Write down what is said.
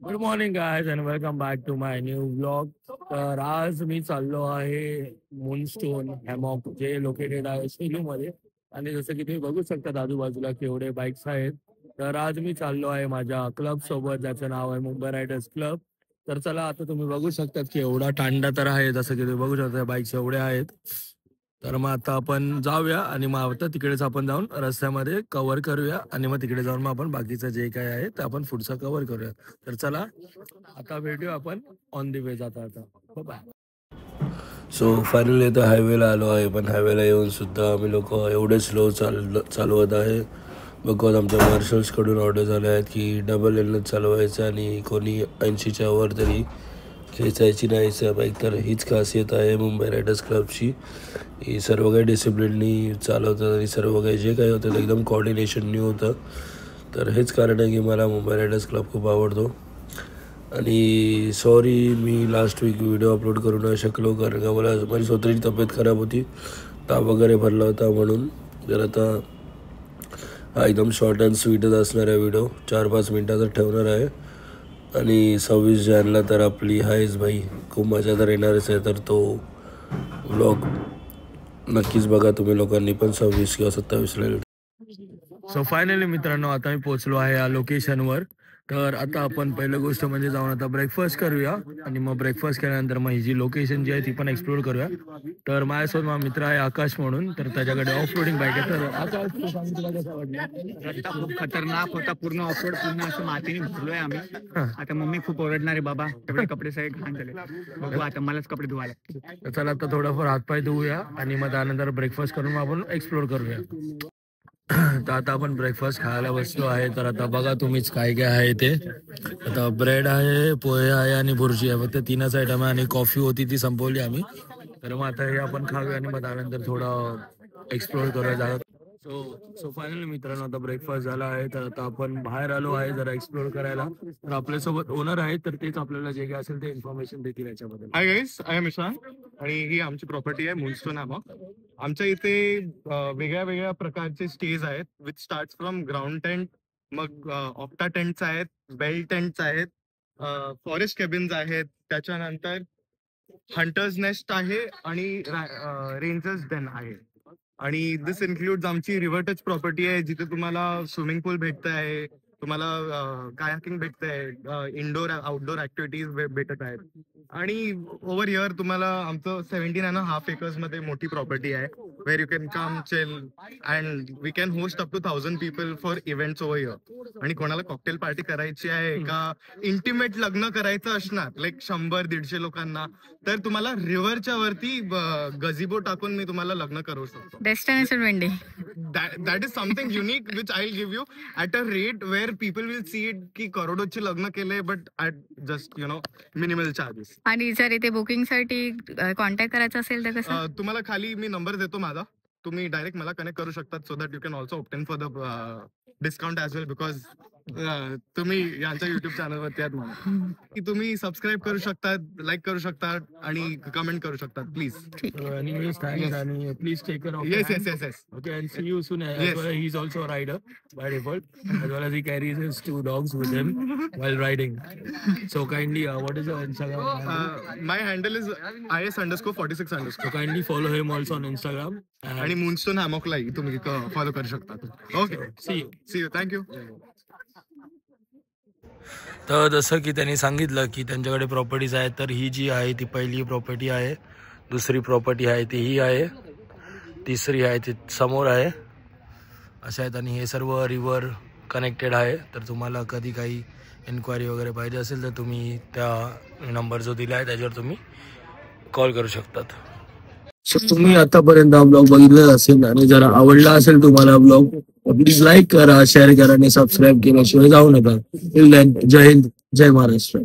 Good morning guys and welcome back to my new blog. तर आज मी चाललो आहे मूनस्टोन हॅमॉक जे लोकेटेड आहे सेलूमध्ये. आणि जसं की तुम्ही बघू शकता आजूबाजूला केवढे बाईक्स आहेत. तर आज मी चाललो आहे माझ्या क्लब सोबत ज्याचं नाव आहे मुंबई रायडर्स क्लब. तर चला आता तुम्ही बघू शकता की एवढा तांडा तर आहे, जसं की तुम्ही बघू शकता बाईक्स एवढे आहेत. तर मग आता आपण जाऊया आणि मग आता तिकडेच आपण जाऊन रस्त्यामध्ये कव्हर करूया आणि मग तिकडे जाऊन मग आपण बाकीचं जे काय आहे ते आपण पुढचं कव्हर करूया. तर चला आता भेटूया आपण ऑन दी वे जाता आता. बाय. सो फायनली आता हायवेला आलो आहे, पण हायवेला येऊन सुद्धा आम्ही लोक एवढे स्लो चालवत आहे. बिकॉज आमच्या मार्शल्सकडून ऑर्डर झाले आहेत की डबल लेनच चालवायचं आणि कोणी 80च्या वर तरी खेचायची नाही बाईक. तर हीच खासियत आहे मुंबई रायडर्स क्लबची, ही सर्व काही डिसिप्लिननी चालवतात आणि सर्व काही जे काही होतं ते एकदम कॉर्डिनेशननी होतं. तर हेच कारण आहे की मला मुंबई रायडर्स क्लब खूप आवडतो. आणि सॉरी मी लास्ट वीक व्हिडिओ अपलोड करू नाही शकलो, कारण का मला माझी स्वतःची तब्येत खराब होती, ताप वगैरे भरला होता म्हणून. तर आता हा एकदम शॉर्ट अँड स्वीटच असणार आहे व्हिडिओ, 4-5 मिनटाचा ठेवणार आहे. आणि 26 जानेला तर आपली हायच भाई, खूप मजा तर येणारच आहे. तर तो व्लॉग नक्कीच बघा तुम्ही लोकांनी पण 26 किंवा 27ला. सो फायनली मित्रांनो आता मी पोहोचलो आहे या लोकेशनवर. तर आता आपण पहिलं गोष्ट म्हणजे जाऊन आता ब्रेकफास्ट करूया आणि मग ब्रेकफास्ट केल्यानंतर मग ही जी लोकेशन जी आहे ती पण एक्सप्लोर करूया. तर माझ्यासोबत माझा मित्र आहे आकाश म्हणून, तर त्याच्याकडे ऑफ रोडिंग बाईक आहे. तर आकाश तू सांग तुला कसं वाटलं? रस्ता खूप खतरनाक होता, पूर्ण ऑफरोड, पूर्ण असं मातीने भरलोय आम्ही. आता मम्मी खूप ओरडणार आहे, बाबा तेवढे कपडे सगळे घाण झाले. बघू आता मलाच कपडे धुवायला. तर चला आता थोडंफार हातपाय धुवूया आणि मग त्यानंतर ब्रेकफास्ट करून मग आपण एक्सप्लोर करूया. तर आता आपण ब्रेकफास्ट खायला बसलो आहे. तर आता बघा तुम्हीच काय काय आहे ते. आता ब्रेड आहे, पोहे आहे आणि भुर्जी आहे, फक्त 3च आयटम आहे. आणि कॉफी होती ती संपवली आम्ही. तर मग आता हे आपण खाऊया आणि मग त्यानंतर थोडं एक्सप्लोर करूया जागा. सो फायनली मित्रांनो आता ब्रेकफास्ट झाला आहे. तर आता आपण बाहेर आलो आहे जरा एक्सप्लोर करायला. तर आपल्यासोबत ओनर आहे, तर तेच आपल्याला जे काय असेल ते इन्फॉर्मेशन देतील याच्याबद्दल. Hi guys, I am Ishan आणि ही आमची प्रॉपर्टी आहे मूनस्टोन हॅमॉक. आमच्या इथे वेगळ्या वेगळ्या प्रकारचे स्टेज आहेत, which start from ground tent, मग ऑक्टा टेंट्स आहेत, बेल टेंट्स आहेत, फॉरेस्ट केबिन्स आहेत, त्याच्यानंतर हंटर्स नेस्ट आहे आणि रेंजर्स डेन आहे. आणि दिस इन्क्लूड्स आमची रिव्हर टच प्रॉपर्टी आहे, जिथे तुम्हाला स्विमिंग पूल भेटत आहे, तुम्हाला कायाकिंग भेटत आहे, इनडोर आउटडोर ऍक्टिव्हिटीज भेटत आहेत. आणि ओव्हर हिअर तुम्हाला आमचं 17.5 acres मध्ये मोठी प्रॉपर्टी आहे, where you can come chill and we can host up to 1000 people for events over here. आणि कोणाला कॉकटेल पार्टी करायची आहे का इंटिमेट लग्न करायचं असणार लाईक 100-150 लोकांना, तर तुम्हाला रिव्हरच्या वरती गझिबो टाकून मी तुम्हाला लग्न करू शकतो. Destination wedding. That is something unique which I'll give you at a rate where people will see it की करोडोचे लग्न केले, but at just minimal charges. आणि जर इथे बुकिंग साठी कॉन्टॅक्ट करायचा असेल तर कसं? तुम्हाला खाली मी नंबर देतो माझा, तुम्ही डायरेक्ट मला कनेक्ट करू शकतात, so that you can also obtain for the discount as well, because तुम्ही यांच्या युट्यूब चॅनलवरती आहेत म्हणून की तुम्ही सबस्क्राईब करू शकतात, लाईक करू शकतात आणि कमेंट करू शकतात please. Anyways, thanks and please take care of your Yes. hand. Okay, and see you soon. As well, he's also a rider by default, as well as he carries his 2 dogs with him while riding. So kindly, what is your Instagram? My handle is is_46_. So kindly follow him also on Instagram. आणि moonstone हॅमॉकलाही तुम्ही follow करू शकता. Okay, See you. Thank you. तर जसं की त्यांनी सांगितलं की त्यांच्याकडे प्रॉपर्टीज आहेत, तर ही जी आहे ती पहिली प्रॉपर्टी आहे, दुसरी प्रॉपर्टी आहे ती ही आहे, तिसरी आहे ती समोर आहे, अशा आहेत. आणि हे सर्व रिव्हर कनेक्टेड आहे. तर तुम्हाला कधी काही एन्क्वायरी वगैरे पाहिजे असेल तर तुम्ही त्या नंबर जो दिला आहे त्याच्यावर तुम्ही कॉल करू शकतात. तुम्ही आतापर्यंत हा ब्लॉग बघितला असेल आणि जर आवडला असेल तुम्हाला ब्लॉग, प्लीज लाईक करा, शेअर करा आणि सबस्क्राईब केल्याशिवाय जाऊ नका. जय हिंद, जय महाराष्ट्र.